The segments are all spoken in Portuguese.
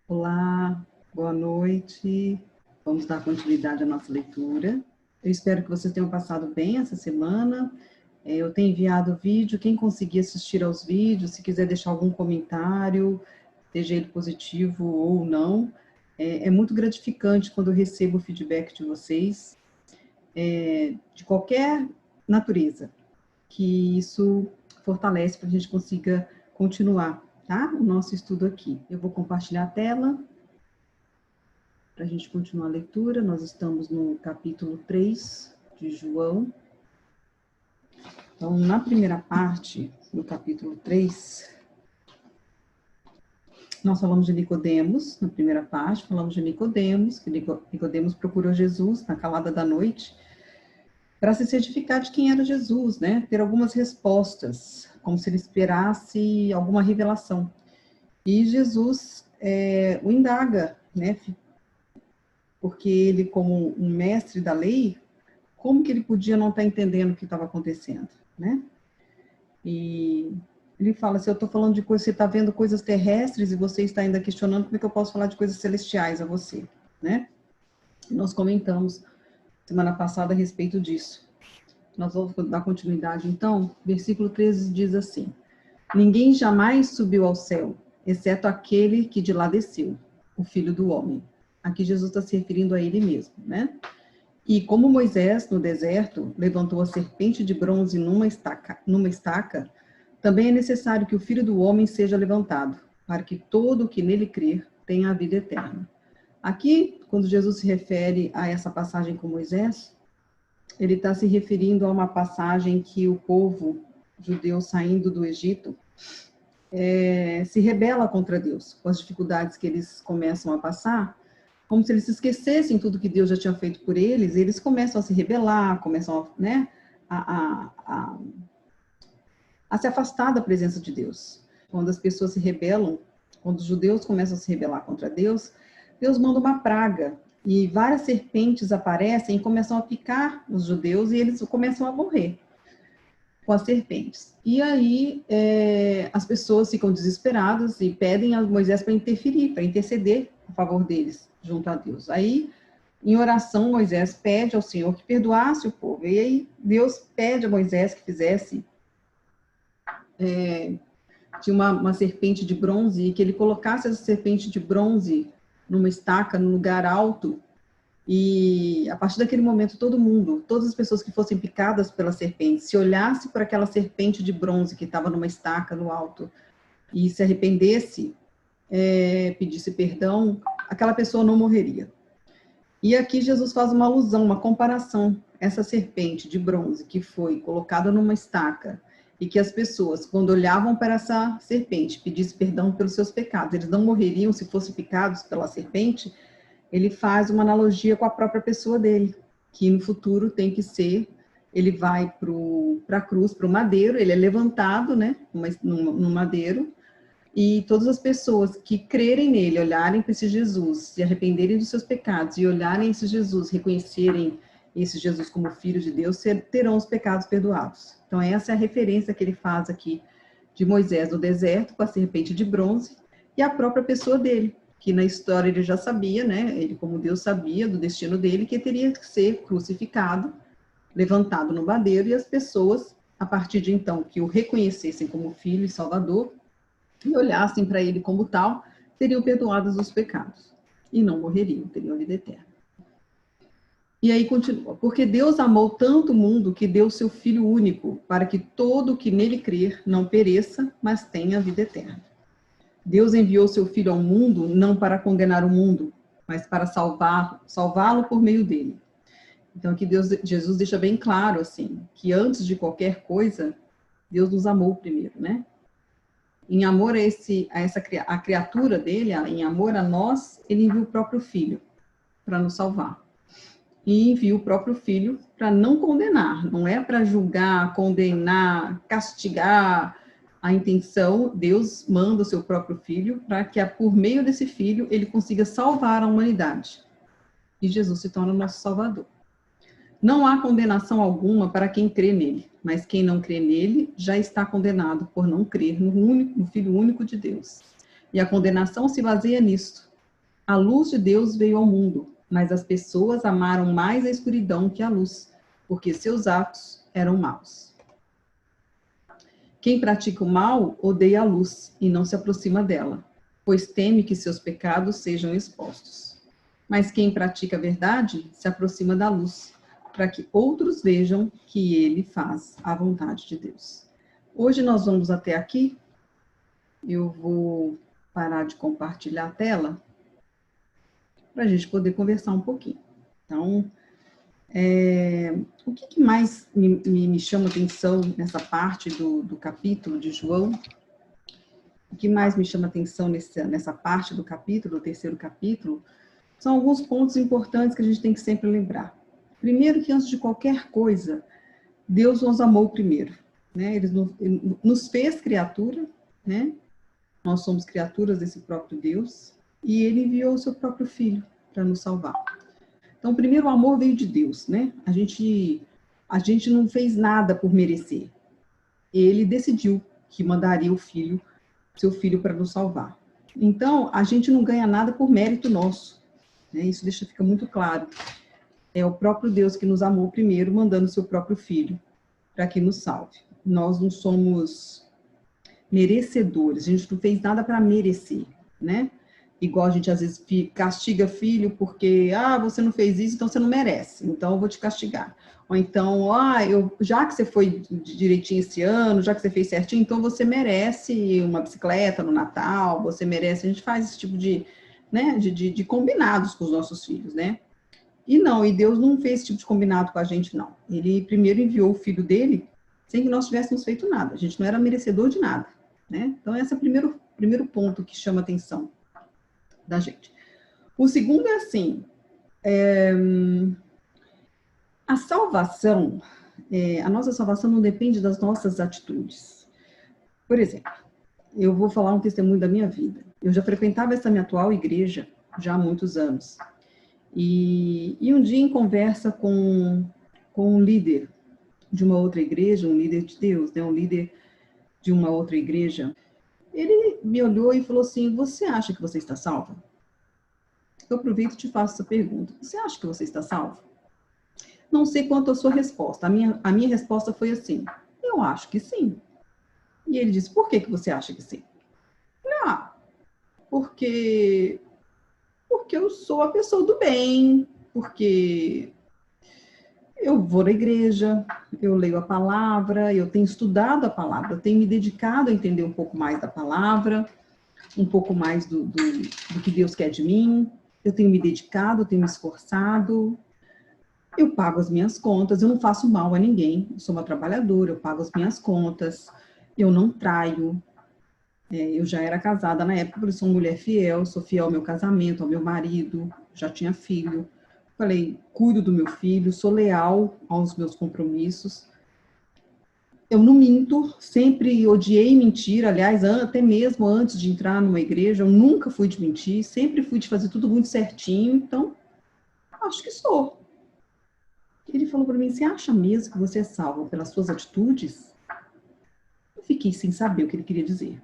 Olá, boa noite. Vamos dar continuidade à nossa leitura. Eu espero que vocês tenham passado bem essa semana. Eu tenho enviado o vídeo. Quem conseguir assistir aos vídeos, se quiser deixar algum comentário, seja ele positivo ou não, é muito gratificante quando eu recebo o feedback de vocês, de qualquer natureza, que isso fortalece para que a gente consiga continuar, tá? O nosso estudo aqui. Eu vou compartilhar a tela para a gente continuar a leitura. Nós estamos no capítulo 3 de João. Então, na primeira parte do capítulo 3, nós falamos de Nicodemos, na primeira parte, falamos de Nicodemos, que Nicodemos procurou Jesus na calada da noite, para se certificar de quem era Jesus, né? Ter algumas respostas, como se ele esperasse alguma revelação. E Jesus o indaga, né? Porque ele, como um mestre da lei, como que ele podia não estar entendendo o que estava acontecendo, né? E ele fala, se eu estou falando de coisas, você está vendo coisas terrestres e você está ainda questionando, como é que eu posso falar de coisas celestiais a você, né? E nós comentamos semana passada a respeito disso. Nós vamos dar continuidade, então. Versículo 13 diz assim: ninguém jamais subiu ao céu, exceto aquele que de lá desceu, o Filho do Homem. Aqui Jesus está se referindo a ele mesmo, né? E como Moisés, no deserto, levantou a serpente de bronze numa estaca, também é necessário que o Filho do Homem seja levantado, para que todo o que nele crer tenha a vida eterna. Aqui, quando Jesus se refere a essa passagem com Moisés, ele está se referindo a uma passagem que o povo judeu saindo do Egito se rebela contra Deus, com as dificuldades que eles começam a passar, como se eles esquecessem tudo que Deus já tinha feito por eles, e eles começam a se rebelar, começam né, a se afastar da presença de Deus. Quando as pessoas se rebelam, quando os judeus começam a se rebelar contra Deus, Deus manda uma praga, e várias serpentes aparecem e começam a picar os judeus, e eles começam a morrer com as serpentes. E aí as pessoas ficam desesperadas e pedem a Moisés para interferir, para interceder a favor deles, junto a Deus. Aí, em oração, Moisés pede ao Senhor que perdoasse o povo. E aí Deus pede a Moisés que fizesse de uma serpente de bronze, e que ele colocasse essa serpente de bronze numa estaca, num lugar alto, e a partir daquele momento todo mundo, todas as pessoas que fossem picadas pela serpente, se olhasse para aquela serpente de bronze que estava numa estaca no alto e se arrependesse, pedisse perdão, aquela pessoa não morreria. E aqui Jesus faz uma alusão, uma comparação. Essa serpente de bronze que foi colocada numa estaca e que as pessoas, quando olhavam para essa serpente, pedissem perdão pelos seus pecados, eles não morreriam se fossem picados pela serpente. Ele faz uma analogia com a própria pessoa dele, que no futuro tem que ser, ele vai para a cruz, para o madeiro, ele é levantado, né, no madeiro, e todas as pessoas que crerem nele, olharem para esse Jesus, se arrependerem dos seus pecados e olharem esse Jesus, reconhecerem esse Jesus como Filho de Deus, terão os pecados perdoados. Então essa é a referência que ele faz aqui de Moisés no deserto, com a serpente de bronze, e a própria pessoa dele, que na história ele já sabia, né, ele como Deus sabia do destino dele, que teria que ser crucificado, levantado no madeiro, e as pessoas, a partir de então, que o reconhecessem como Filho e Salvador, e olhassem para ele como tal, seriam perdoados os pecados, e não morreriam, teriam vida eterna. E aí continua, porque Deus amou tanto o mundo que deu seu Filho único, para que todo o que nele crer não pereça, mas tenha vida eterna. Deus enviou seu Filho ao mundo não para condenar o mundo, mas para salvá-lo por meio dele. Então aqui Jesus deixa bem claro, assim, que antes de qualquer coisa, Deus nos amou primeiro, né? Em amor a criatura dele, em amor a nós, ele enviou o próprio Filho para nos salvar. E envia o próprio Filho para não condenar, não é para julgar, condenar, castigar. A intenção, Deus manda o seu próprio Filho para que, por meio desse Filho, ele consiga salvar a humanidade. E Jesus se torna o nosso Salvador. Não há condenação alguma para quem crê nele, mas quem não crê nele já está condenado por não crer no Filho único de Deus. E a condenação se baseia nisto, A luz de Deus veio ao mundo, mas as pessoas amaram mais a escuridão que a luz, porque seus atos eram maus. Quem pratica o mal odeia a luz e não se aproxima dela, pois teme que seus pecados sejam expostos. Mas quem pratica a verdade se aproxima da luz, para que outros vejam que ele faz a vontade de Deus. Hoje nós vamos até aqui. Eu vou parar de compartilhar a tela para a gente poder conversar um pouquinho. Então, o que mais me chama atenção nessa parte do capítulo de João? O que mais me chama atenção nessa parte do capítulo, do terceiro capítulo, são alguns pontos importantes que a gente tem que sempre lembrar. Primeiro, que antes de qualquer coisa, Deus nos amou primeiro, né? Ele nos fez criatura, né? Nós somos criaturas desse próprio Deus, e ele enviou o seu próprio Filho para nos salvar. Então, primeiro, o amor veio de Deus, né? A gente não fez nada por merecer. Ele decidiu que mandaria seu filho para nos salvar. Então, a gente não ganha nada por mérito nosso, né? Isso fica muito claro. É o próprio Deus que nos amou primeiro, mandando seu próprio Filho para que nos salve. Nós não somos merecedores, a gente não fez nada para merecer, né? Igual a gente às vezes castiga filho porque, você não fez isso, então você não merece, então eu vou te castigar. Ou então, já que você foi direitinho esse ano, já que você fez certinho, então você merece uma bicicleta no Natal, você merece, a gente faz esse tipo de, né, de combinados com os nossos filhos, né? E Deus não fez esse tipo de combinado com a gente, não. Ele primeiro enviou o filho dele sem que nós tivéssemos feito nada, a gente não era merecedor de nada, né? Então esse é o primeiro ponto que chama a atenção da gente. O segundo é assim, a salvação, a nossa salvação não depende das nossas atitudes. Por exemplo, eu vou falar um testemunho da minha vida. Eu já frequentava essa minha atual igreja já há muitos anos. E um dia, em conversa com um líder de uma outra igreja, um líder de Deus, né, um líder de uma outra igreja, ele me olhou e falou assim: você acha que você está salva? Eu aproveito e te faço essa pergunta. Você acha que você está salvo? Não sei quanto a sua resposta. A minha resposta foi assim: eu acho que sim. E ele disse: por que você acha que sim? Porque eu sou a pessoa do bem, porque eu vou na igreja, eu leio a palavra, eu tenho estudado a palavra, eu tenho me dedicado a entender um pouco mais da palavra, um pouco mais do que Deus quer de mim. Eu tenho me dedicado, eu tenho me esforçado, eu pago as minhas contas, eu não faço mal a ninguém, eu sou uma trabalhadora, eu pago as minhas contas, eu não traio. Eu já era casada na época, eu sou uma mulher fiel, sou fiel ao meu casamento, ao meu marido, já tinha filho. Falei, cuido do meu filho, sou leal aos meus compromissos. Eu não minto, sempre odiei mentir, aliás, até mesmo antes de entrar numa igreja, eu nunca fui de mentir, sempre fui de fazer tudo muito certinho, então, acho que sou. Ele falou para mim: você acha mesmo que você é salvo pelas suas atitudes? Eu fiquei sem saber o que ele queria dizer.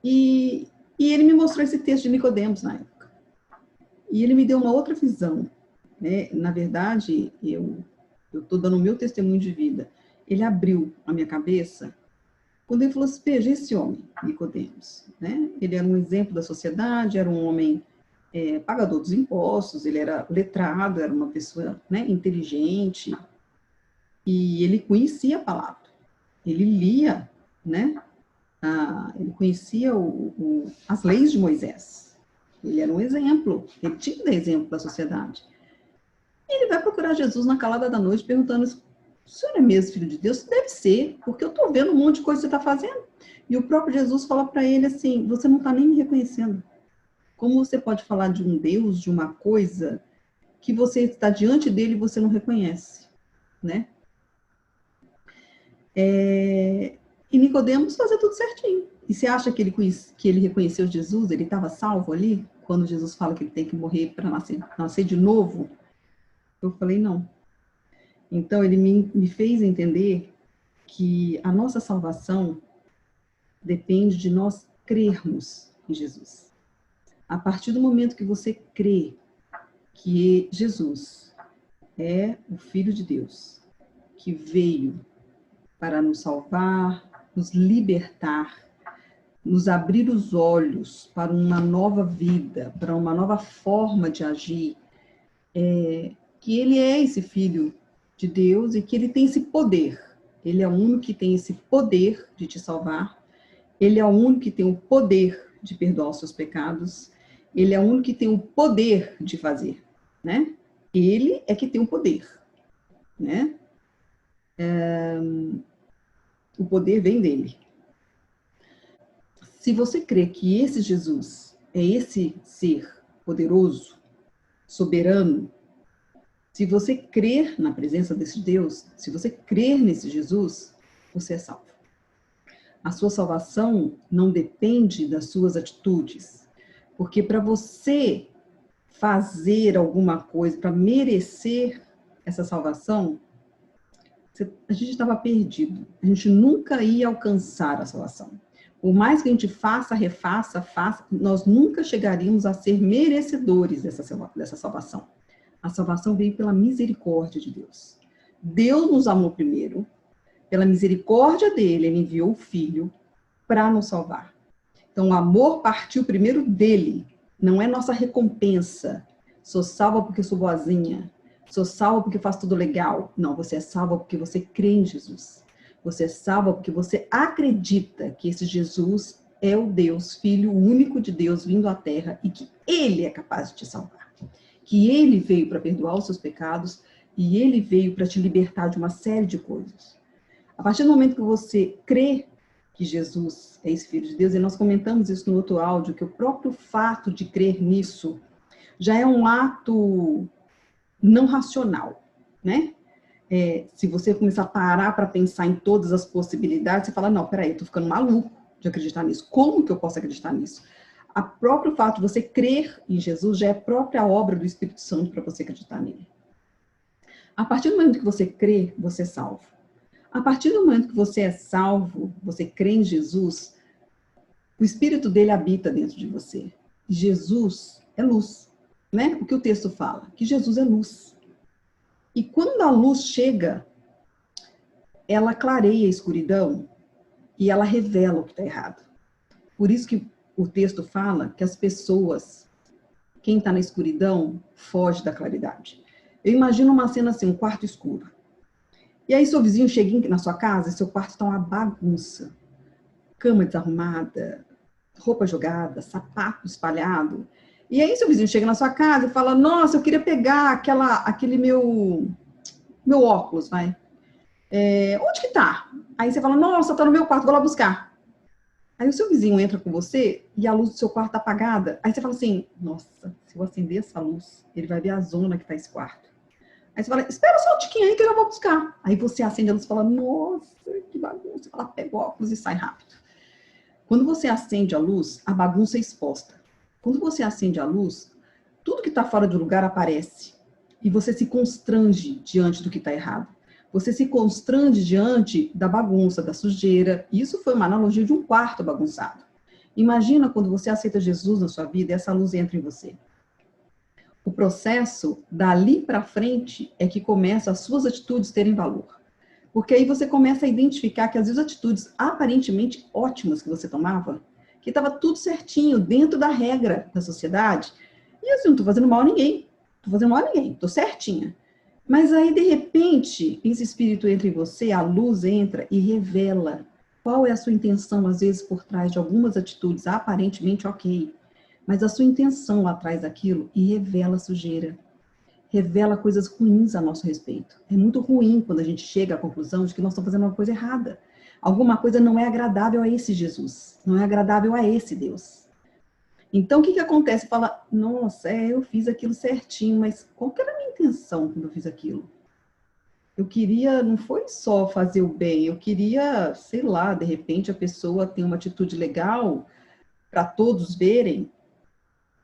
E ele me mostrou esse texto de Nicodemos na época. E ele me deu uma outra visão, né? Na verdade, eu estou dando o meu testemunho de vida. Ele abriu a minha cabeça quando ele falou assim: veja, esse homem, Nicodemos, né? Ele era um exemplo da sociedade, era um homem pagador dos impostos, ele era letrado, era uma pessoa, né, inteligente, e ele conhecia a palavra, ele lia, né? Ele conhecia as leis de Moisés. Ele era um exemplo, ele tinha que dar exemplo para a sociedade. E ele vai procurar Jesus na calada da noite, perguntando: o senhor é mesmo filho de Deus? Deve ser, porque eu estou vendo um monte de coisa que você está fazendo. E o próprio Jesus fala para ele assim: você não está nem me reconhecendo. Como você pode falar de um Deus, de uma coisa, que você está diante dele e você não reconhece, né? E Nicodemos fazia tudo certinho. E você acha que ele reconheceu Jesus? Ele estava salvo ali? Quando Jesus fala que ele tem que morrer para nascer de novo? Eu falei, não. Então, ele me fez entender que a nossa salvação depende de nós crermos em Jesus. A partir do momento que você crê que Jesus é o Filho de Deus, que veio para nos salvar, nos libertar, nos abrir os olhos para uma nova vida, para uma nova forma de agir, que ele é esse Filho de Deus e que ele tem esse poder. Ele é o único que tem esse poder de te salvar. Ele é o único que tem o poder de perdoar os seus pecados. Ele é o único que tem o poder de fazer, né? Ele é que tem o poder, né? O poder vem dele. Se você crê que esse Jesus é esse ser poderoso, soberano, se você crer na presença desse Deus, se você crer nesse Jesus, você é salvo. A sua salvação não depende das suas atitudes, porque para você fazer alguma coisa, para merecer essa salvação, a gente estava perdido. A gente nunca ia alcançar a salvação. Por mais que a gente faça, refaça, faça, nós nunca chegaríamos a ser merecedores dessa salvação. A salvação veio pela misericórdia de Deus. Deus nos amou primeiro, pela misericórdia dele, ele enviou o Filho para nos salvar. Então, o amor partiu primeiro dele, não é nossa recompensa. Sou salva porque sou boazinha, sou salva porque faço tudo legal. Não, você é salva porque você crê em Jesus. Você é salva porque você acredita que esse Jesus é o Deus, Filho único de Deus vindo à Terra e que ele é capaz de te salvar. Que ele veio para perdoar os seus pecados e ele veio para te libertar de uma série de coisas. A partir do momento que você crê que Jesus é esse Filho de Deus, e nós comentamos isso no outro áudio, que o próprio fato de crer nisso já é um ato não racional, né? Se você começar a parar para pensar em todas as possibilidades, você fala, não, peraí, eu estou ficando maluco de acreditar nisso. Como que eu posso acreditar nisso? O próprio fato de você crer em Jesus já é a própria obra do Espírito Santo para você acreditar nele. A partir do momento que você crê, você é salvo. A partir do momento que você é salvo, você crê em Jesus, o Espírito dele habita dentro de você. Jesus é luz, né? O que o texto fala? Que Jesus é luz. E quando a luz chega, ela clareia a escuridão e ela revela o que está errado. Por isso que o texto fala que as pessoas, quem está na escuridão, foge da claridade. Eu imagino uma cena assim, um quarto escuro. E aí seu vizinho chega na sua casa e seu quarto está uma bagunça. Cama desarrumada, roupa jogada, sapato espalhado. E aí seu vizinho chega na sua casa e fala, nossa, eu queria pegar aquele meu óculos, vai. Onde que tá? Aí você fala, nossa, tá no meu quarto, vou lá buscar. Aí o seu vizinho entra com você e a luz do seu quarto tá apagada. Aí você fala assim, nossa, se eu acender essa luz, ele vai ver a zona que tá esse quarto. Aí você fala, espera só um tiquinho aí que eu já vou buscar. Aí você acende a luz e fala, nossa, que bagunça. Você fala, pega o óculos e sai rápido. Quando você acende a luz, a bagunça é exposta. Quando você acende a luz, tudo que está fora do lugar aparece. E você se constrange diante do que está errado. Você se constrange diante da bagunça, da sujeira. Isso foi uma analogia de um quarto bagunçado. Imagina quando você aceita Jesus na sua vida e essa luz entra em você. O processo, dali para frente, é que começa as suas atitudes terem valor. Porque aí você começa a identificar que às vezes atitudes aparentemente ótimas que você tomava, que estava tudo certinho, dentro da regra da sociedade, e assim, não estou fazendo mal a ninguém, estou certinha. Mas aí, de repente, esse espírito entra em você, a luz entra e revela qual é a sua intenção, às vezes, por trás de algumas atitudes aparentemente ok. Mas a sua intenção lá atrás daquilo e revela sujeira. Revela coisas ruins a nosso respeito. É muito ruim quando a gente chega à conclusão de que nós estamos fazendo uma coisa errada. Alguma coisa não é agradável a esse Jesus. Não é agradável a esse Deus. Então, o que acontece? Fala, nossa, eu fiz aquilo certinho, mas qual que era a minha intenção quando eu fiz aquilo? Eu queria, não foi só fazer o bem, eu queria, sei lá, de repente a pessoa tem uma atitude legal para todos verem,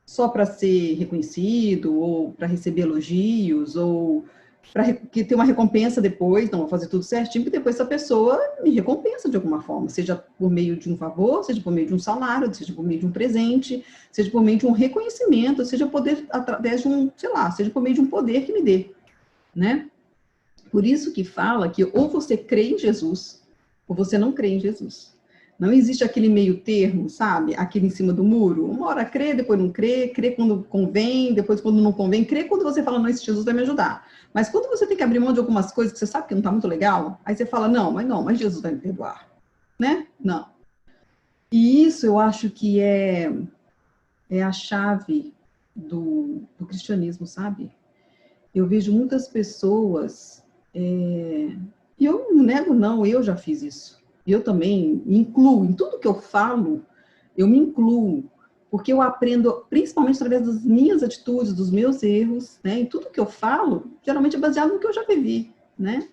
só para ser reconhecido, ou para receber elogios, ou para que ter uma recompensa depois, então vou fazer tudo certinho, porque depois essa pessoa me recompensa de alguma forma, seja por meio de um favor, seja por meio de um salário, seja por meio de um presente, seja por meio de um reconhecimento, seja poder através de um, sei lá, seja por meio de um poder que me dê, né? Por isso que fala que ou você crê em Jesus, ou você não crê em Jesus. Não existe aquele meio termo, sabe? Aquele em cima do muro. Uma hora crê, depois não crê, crê quando convém, depois quando não convém, crê quando você fala, não, esse Jesus vai me ajudar. Mas quando você tem que abrir mão de algumas coisas que você sabe que não está muito legal, aí você fala, não, mas Jesus vai me perdoar. Né? Não. E isso eu acho que é a chave do cristianismo, sabe? Eu vejo muitas pessoas, e eu não nego, não, eu já fiz isso. Eu também me incluo, em tudo que eu falo, eu me incluo, porque eu aprendo, principalmente através das minhas atitudes, dos meus erros, né? E tudo que eu falo, geralmente é baseado no que eu já vivi, né?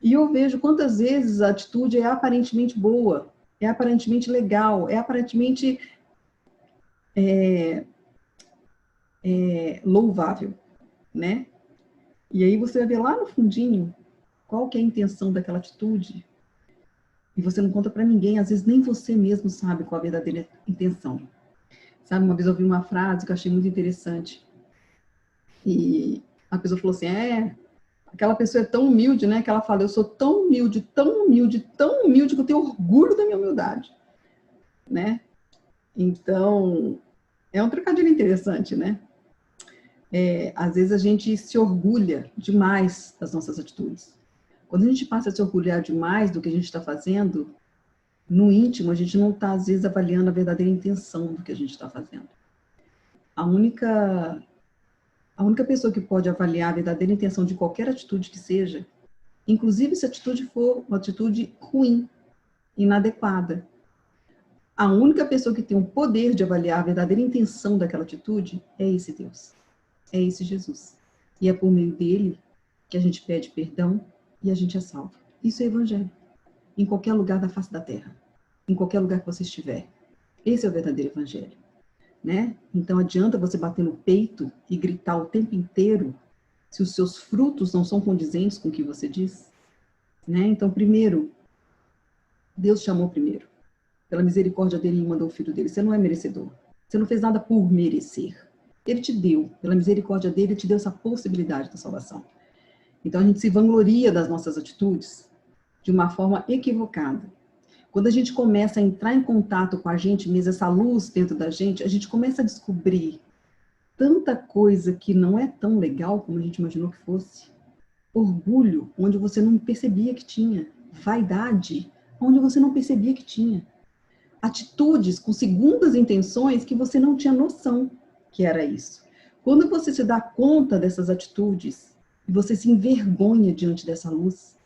E eu vejo quantas vezes a atitude é aparentemente boa, é aparentemente legal, é aparentemente louvável, né? E aí você vai ver lá no fundinho qual que é a intenção daquela atitude, e você não conta para ninguém, às vezes nem você mesmo sabe qual a verdadeira intenção. Sabe, uma vez eu ouvi uma frase que eu achei muito interessante, e a pessoa falou assim, aquela pessoa é tão humilde, né, que ela fala, eu sou tão humilde, tão humilde, tão humilde, que eu tenho orgulho da minha humildade, né? Então, é um trocadilho interessante, né? Às vezes a gente se orgulha demais das nossas atitudes. Quando a gente passa a se orgulhar demais do que a gente está fazendo, no íntimo, a gente não está, às vezes, avaliando a verdadeira intenção do que a gente está fazendo. A única pessoa que pode avaliar a verdadeira intenção de qualquer atitude que seja, inclusive se a atitude for uma atitude ruim, inadequada, a única pessoa que tem o poder de avaliar a verdadeira intenção daquela atitude é esse Deus, é esse Jesus. E é por meio dele que a gente pede perdão e a gente é salvo. Isso é evangelho. Em qualquer lugar da face da terra, em qualquer lugar que você estiver. Esse é o verdadeiro evangelho, né? Então adianta você bater no peito e gritar o tempo inteiro se os seus frutos não são condizentes com o que você diz, né? Então, primeiro, Deus chamou primeiro. Pela misericórdia dele, ele mandou o filho dele. Você não é merecedor. Você não fez nada por merecer. Ele te deu, pela misericórdia dele, ele te deu essa possibilidade da salvação. Então, a gente se vangloria das nossas atitudes de uma forma equivocada. Quando a gente começa a entrar em contato com a gente mesmo, essa luz dentro da gente, a gente começa a descobrir tanta coisa que não é tão legal como a gente imaginou que fosse. Orgulho, onde você não percebia que tinha. Vaidade, onde você não percebia que tinha. Atitudes com segundas intenções que você não tinha noção que era isso. Quando você se dá conta dessas atitudes, e você se envergonha diante dessa luz,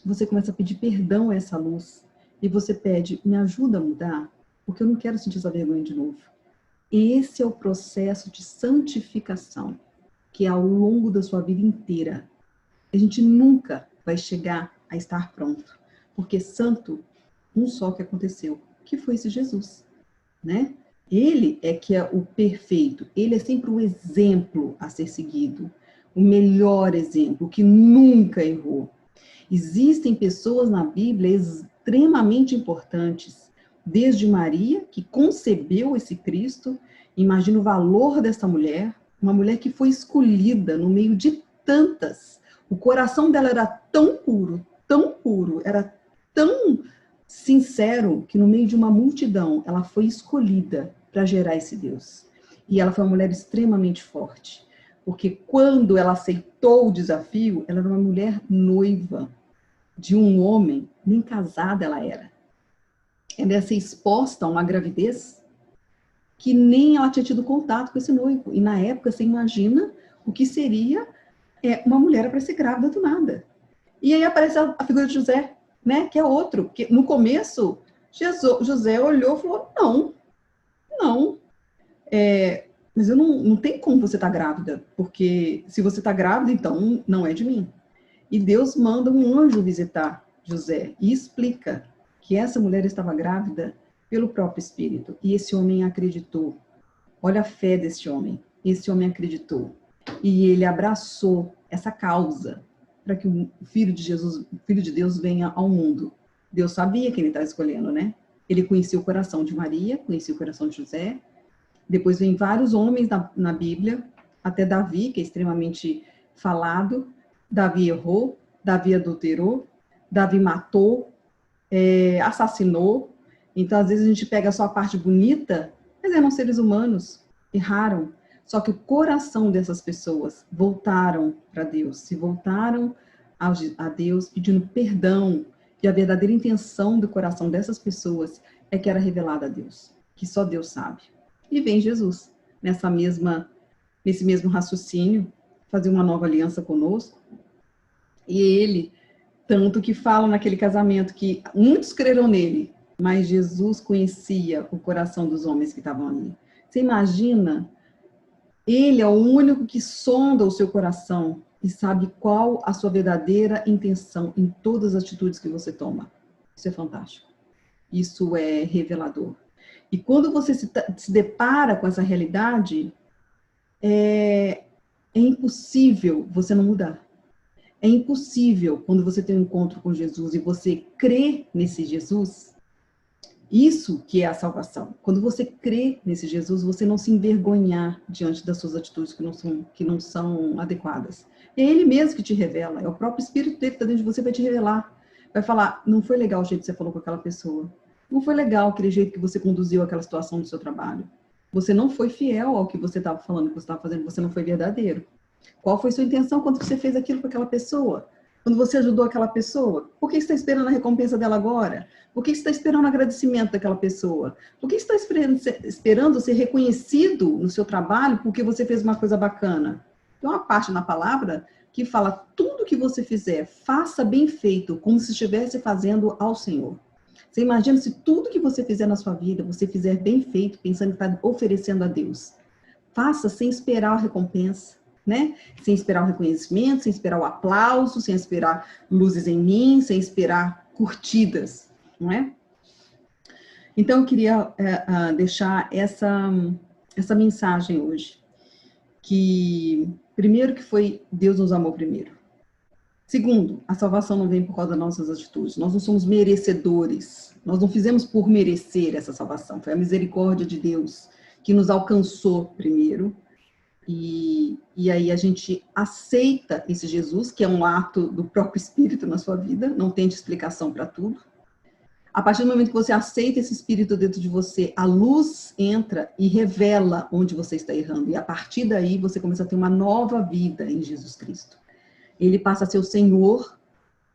você começa a pedir perdão a essa luz, e você pede, me ajuda a mudar, porque eu não quero sentir essa vergonha de novo. Esse é o processo de santificação, que é ao longo da sua vida inteira. A gente nunca vai chegar a estar pronto, porque santo, um só que aconteceu, que foi esse Jesus, né? Ele é que é o perfeito, ele é sempre o exemplo a ser seguido, o melhor exemplo, que nunca errou. Existem pessoas na Bíblia extremamente importantes, desde Maria, que concebeu esse Cristo, imagina o valor dessa mulher, uma mulher que foi escolhida no meio de tantas. O coração dela era tão puro, era tão sincero, que no meio de uma multidão, ela foi escolhida para gerar esse Deus. E ela foi uma mulher extremamente forte, porque quando ela aceitou o desafio, ela era uma mulher noiva de um homem, nem casada ela era. Ela ia ser exposta a uma gravidez que nem ela tinha tido contato com esse noivo. E na época, você imagina o que seria uma mulher para ser grávida do nada. E aí aparece a figura de José, né? Que é outro. Que no começo, José olhou e falou, não. Mas eu não tem como você estar grávida, porque se você está grávida, então não é de mim. E Deus manda um anjo visitar José e explica que essa mulher estava grávida pelo próprio Espírito. E esse homem acreditou. Olha a fé desse homem. Esse homem acreditou. E ele abraçou essa causa para que o Filho de Jesus, o Filho de Deus venha ao mundo. Deus sabia quem ele estava escolhendo, né? Ele conhecia o coração de Maria, conhecia o coração de José. Depois vem vários homens na Bíblia, até Davi, que é extremamente falado. Davi errou, Davi adulterou, Davi matou, assassinou. Então, às vezes, a gente pega só a parte bonita, mas eram seres humanos, erraram. Só que o coração dessas pessoas voltaram para Deus, se voltaram a Deus pedindo perdão, e a verdadeira intenção do coração dessas pessoas é que era revelada a Deus, que só Deus sabe. E vem Jesus, nesse mesmo raciocínio, fazer uma nova aliança conosco. E ele, tanto que fala naquele casamento que muitos creram nele, mas Jesus conhecia o coração dos homens que estavam ali. Você imagina? Ele é o único que sonda o seu coração e sabe qual a sua verdadeira intenção em todas as atitudes que você toma. Isso é fantástico. Isso é revelador. E quando você se depara com essa realidade, é impossível você não mudar. É impossível, quando você tem um encontro com Jesus e você crê nesse Jesus, isso que é a salvação. Quando você crê nesse Jesus, você não se envergonhar diante das suas atitudes que não são adequadas. É Ele mesmo que te revela, é o próprio Espírito dele que está dentro de você para te revelar. Vai falar, não foi legal o jeito que você falou com aquela pessoa. Não foi legal aquele jeito que você conduziu aquela situação do seu trabalho. Você não foi fiel ao que você estava falando, que você estava fazendo, você não foi verdadeiro. Qual foi sua intenção quando você fez aquilo com aquela pessoa? Quando você ajudou aquela pessoa? Por que você está esperando a recompensa dela agora? Por que você está esperando o agradecimento daquela pessoa? Por que você está esperando ser reconhecido no seu trabalho porque você fez uma coisa bacana? Tem uma parte na palavra que fala, tudo que você fizer, faça bem feito, como se estivesse fazendo ao Senhor. Você imagina se tudo que você fizer na sua vida, você fizer bem feito, pensando que está oferecendo a Deus. Faça sem esperar a recompensa, né? Sem esperar o reconhecimento, sem esperar o aplauso, sem esperar luzes em mim, sem esperar curtidas, não é? Então, eu queria deixar essa mensagem hoje, que, primeiro, que foi Deus nos amou primeiro. Segundo, a salvação não vem por causa das nossas atitudes. Nós não somos merecedores. Nós não fizemos por merecer essa salvação. Foi a misericórdia de Deus que nos alcançou primeiro. E aí a gente aceita esse Jesus, que é um ato do próprio Espírito na sua vida. Não tem explicação para tudo. A partir do momento que você aceita esse Espírito dentro de você, a luz entra e revela onde você está errando. E a partir daí você começa a ter uma nova vida em Jesus Cristo. Ele passa a ser o Senhor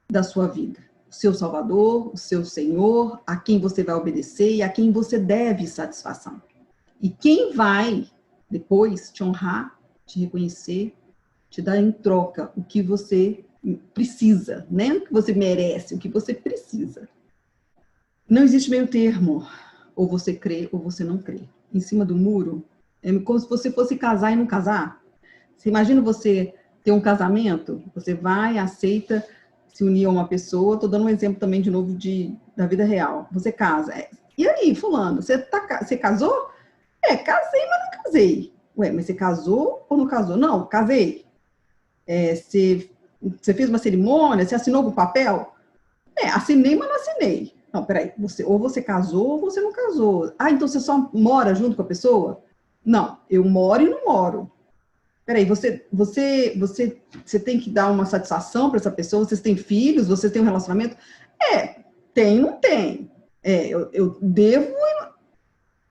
da sua vida, o seu Salvador, o seu Senhor, a quem você vai obedecer e a quem você deve satisfação. E quem vai depois te honrar, te reconhecer, te dar em troca o que você precisa, né? O que você merece, o que você precisa. Não existe meio termo, ou você crê ou você não crê. Em cima do muro, é como se você fosse casar e não casar. Você imagina você ter um casamento, você vai, aceita se unir a uma pessoa. Estou dando um exemplo também de novo da vida real. Você casa. E aí, fulano, você casou? Casei, mas não casei. Ué, mas você casou ou não casou? Não, casei. Você fez uma cerimônia, você assinou o papel? Assinei, mas não assinei. Não, peraí, ou você casou ou você não casou. Ah, então você só mora junto com a pessoa? Não, eu moro e não moro. Peraí, você tem que dar uma satisfação para essa pessoa? Vocês têm filhos? Vocês têm um relacionamento? Tem, não tem. Eu devo,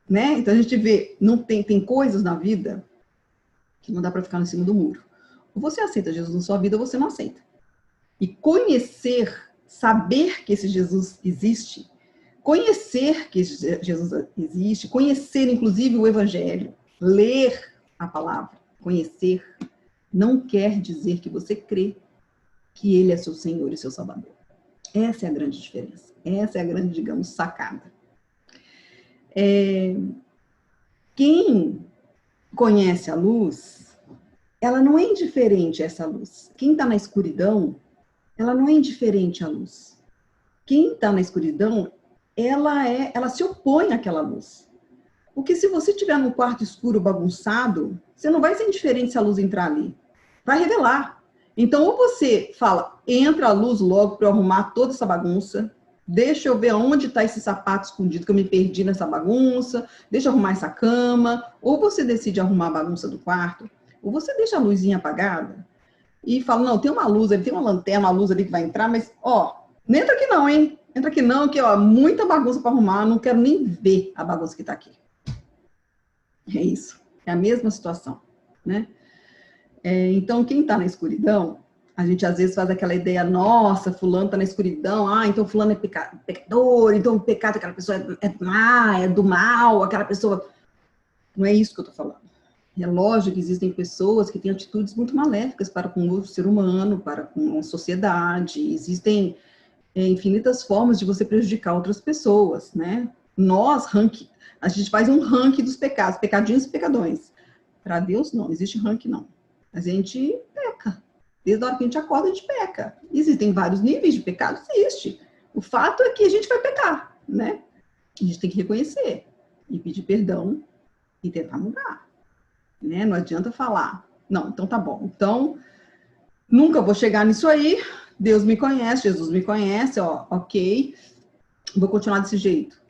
né? Então a gente vê, não tem coisas na vida que não dá para ficar em cima do muro. Ou você aceita Jesus na sua vida ou você não aceita. E conhecer, saber que esse Jesus existe, conhecer que esse Jesus existe, conhecer inclusive o Evangelho, ler a palavra, conhecer, não quer dizer que você crê que Ele é seu Senhor e seu Salvador. Essa é a grande diferença. Essa é a grande, digamos, sacada. Quem conhece a luz, ela não é indiferente a essa luz. Quem está na escuridão, ela não é indiferente à luz. Quem está na escuridão, ela se opõe àquela luz. Porque se você estiver num quarto escuro bagunçado, você não vai ser indiferente se a luz entrar ali. Vai revelar. Então, ou você fala, entra a luz logo para eu arrumar toda essa bagunça, deixa eu ver onde está esse sapato escondido, que eu me perdi nessa bagunça, deixa eu arrumar essa cama, ou você decide arrumar a bagunça do quarto, ou você deixa a luzinha apagada e fala, não, tem uma luz ali, tem uma lanterna, uma luz ali que vai entrar, mas, ó, não entra aqui não, hein? Entra aqui não, que, ó, muita bagunça para arrumar, não quero nem ver a bagunça que está aqui. É isso, é a mesma situação, né? Então, quem está na escuridão, a gente às vezes faz aquela ideia, nossa, fulano está na escuridão, então fulano é pecador, então o pecado daquela pessoa é má, é do mal, aquela pessoa... Não é isso que eu estou falando. É lógico que existem pessoas que têm atitudes muito maléficas para com o ser humano, para com a sociedade, existem infinitas formas de você prejudicar outras pessoas, né? A gente faz um ranking dos pecados, pecadinhos e pecadões. Para Deus, não existe ranking, não. A gente peca. Desde a hora que a gente acorda, a gente peca. Existem vários níveis de pecado, existe. O fato é que a gente vai pecar, né? A gente tem que reconhecer e pedir perdão e tentar mudar, né? Não adianta falar, não, então tá bom. Então, nunca vou chegar nisso aí. Deus me conhece, Jesus me conhece, ó, ok. Vou continuar desse jeito.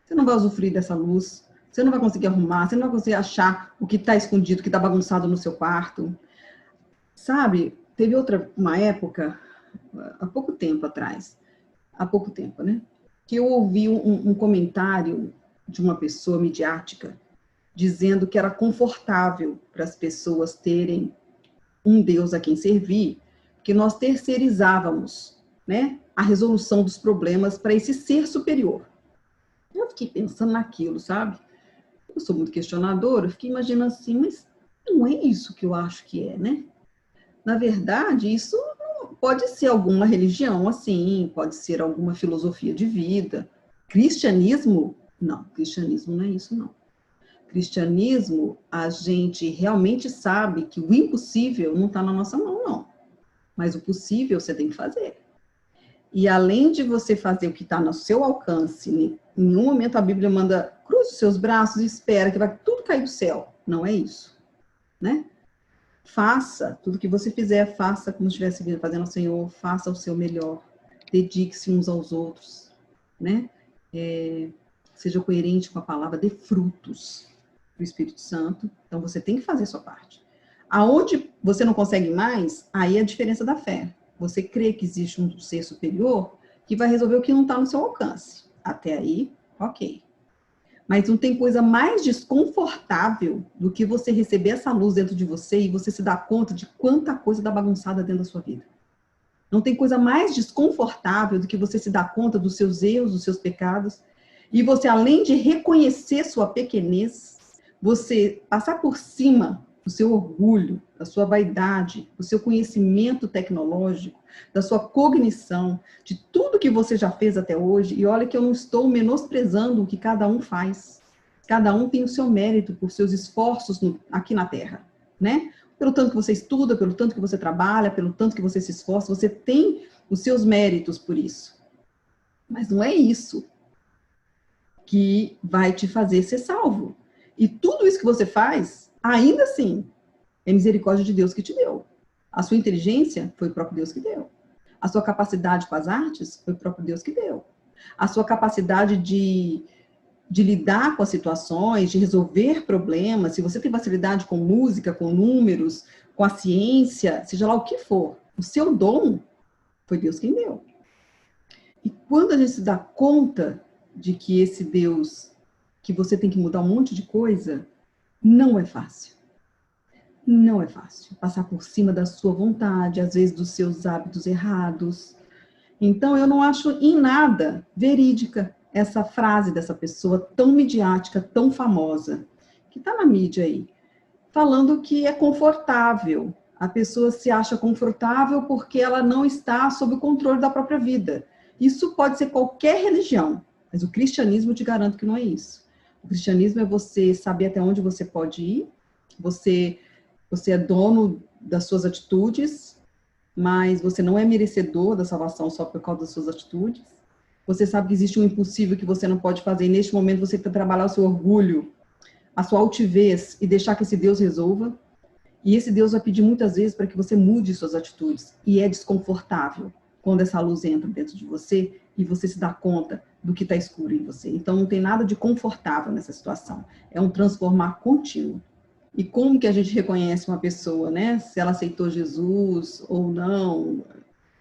Você não vai usufruir dessa luz. Você não vai conseguir arrumar, você não vai conseguir achar o que está escondido, o que está bagunçado no seu quarto. Sabe, teve uma época, há pouco tempo atrás, né, que eu ouvi um comentário de uma pessoa midiática dizendo que era confortável para as pessoas terem um Deus a quem servir, que nós terceirizávamos, né, a resolução dos problemas para esse ser superior. Eu fiquei pensando naquilo, sabe? Eu sou muito questionadora, eu fiquei imaginando assim, mas não é isso que eu acho que é, né? Na verdade, isso pode ser alguma religião, assim, pode ser alguma filosofia de vida. Cristianismo? Não, cristianismo não é isso, não. Cristianismo, a gente realmente sabe que o impossível não está na nossa mão, não. Mas o possível você tem que fazer. E além de você fazer o que está no seu alcance, em um momento a Bíblia manda, cruze os seus braços e espera que vai tudo cair do céu. Não é isso, né? Faça tudo que você fizer, faça como se estivesse fazendo ao Senhor, faça o seu melhor, dedique-se uns aos outros, né? Seja coerente com a palavra, dê frutos do Espírito Santo. Então você tem que fazer a sua parte. Aonde você não consegue mais, aí é a diferença da fé. Você crê que existe um ser superior que vai resolver o que não está no seu alcance. Até aí, ok. Mas não tem coisa mais desconfortável do que você receber essa luz dentro de você e você se dar conta de quanta coisa dá bagunçada dentro da sua vida. Não tem coisa mais desconfortável do que você se dar conta dos seus erros, dos seus pecados, e você, além de reconhecer sua pequenez, você passar por cima do seu orgulho, da sua vaidade, do seu conhecimento tecnológico, da sua cognição, de tudo que você já fez até hoje. E olha que eu não estou menosprezando o que cada um faz. Cada um tem o seu mérito por seus esforços aqui na Terra, né? Pelo tanto que você estuda, pelo tanto que você trabalha, pelo tanto que você se esforça, você tem os seus méritos por isso. Mas não é isso que vai te fazer ser salvo. E tudo isso que você faz, ainda assim, é misericórdia de Deus que te deu. A sua inteligência foi o próprio Deus que deu. A sua capacidade com as artes foi o próprio Deus que deu. A sua capacidade de lidar com as situações, de resolver problemas, se você tem facilidade com música, com números, com a ciência, seja lá o que for, o seu dom foi Deus quem deu. E quando a gente se dá conta de que esse Deus, que você tem que mudar um monte de coisa, não é fácil. Não é fácil. Passar por cima da sua vontade, às vezes dos seus hábitos errados. Então, eu não acho em nada verídica essa frase dessa pessoa tão midiática, tão famosa, que está na mídia aí, falando que é confortável. A pessoa se acha confortável porque ela não está sob o controle da própria vida. Isso pode ser qualquer religião, mas o cristianismo, eu te garanto que não é isso. O cristianismo é você saber até onde você pode ir, você é dono das suas atitudes, mas você não é merecedor da salvação só por causa das suas atitudes. Você sabe que existe um impossível que você não pode fazer, e neste momento você tem que trabalhar o seu orgulho, a sua altivez, e deixar que esse Deus resolva. E esse Deus vai pedir muitas vezes para que você mude suas atitudes. E é desconfortável quando essa luz entra dentro de você e você se dá conta do que está escuro em você. Então não tem nada de confortável nessa situação. É um transformar contínuo. E como que a gente reconhece uma pessoa, né? Se ela aceitou Jesus ou não,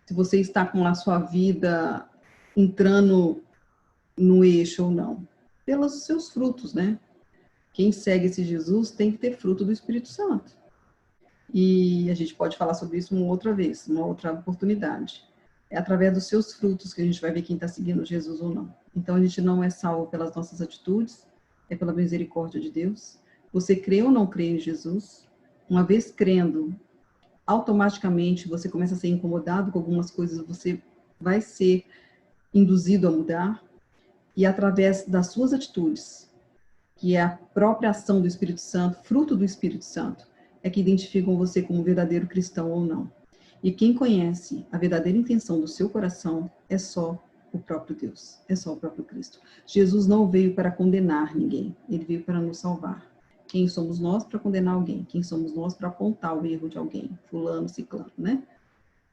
se você está com a sua vida entrando no eixo ou não. Pelos seus frutos, né? Quem segue esse Jesus tem que ter fruto do Espírito Santo. E a gente pode falar sobre isso uma outra vez, uma outra oportunidade. É através dos seus frutos que a gente vai ver quem está seguindo Jesus ou não. Então a gente não é salvo pelas nossas atitudes, é pela misericórdia de Deus. Você crê ou não crê em Jesus, uma vez crendo, automaticamente você começa a ser incomodado com algumas coisas, você vai ser induzido a mudar, e através das suas atitudes, que é a própria ação do Espírito Santo, fruto do Espírito Santo, é que identificam você como verdadeiro cristão ou não. E quem conhece a verdadeira intenção do seu coração é só o próprio Deus, é só o próprio Cristo. Jesus não veio para condenar ninguém, ele veio para nos salvar. Quem somos nós para condenar alguém? Quem somos nós para apontar o erro de alguém? Fulano, ciclano, né?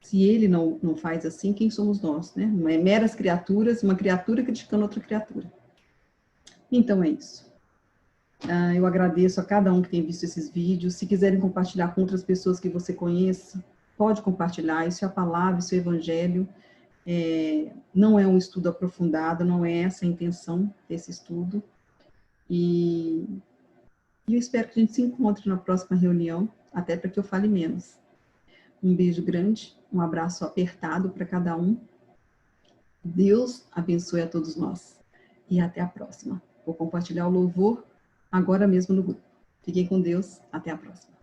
Se ele não faz assim, quem somos nós, né? Meras criaturas, uma criatura criticando outra criatura. Então é isso. Eu agradeço a cada um que tem visto esses vídeos. Se quiserem compartilhar com outras pessoas que você conheça, pode compartilhar. Isso é a palavra, isso é o evangelho. Não é um estudo aprofundado, não é essa a intenção desse estudo. E eu espero que a gente se encontre na próxima reunião, até para que eu fale menos. Um beijo grande, um abraço apertado para cada um. Deus abençoe a todos nós. E até a próxima. Vou compartilhar o louvor agora mesmo no grupo. Fiquem com Deus. Até a próxima.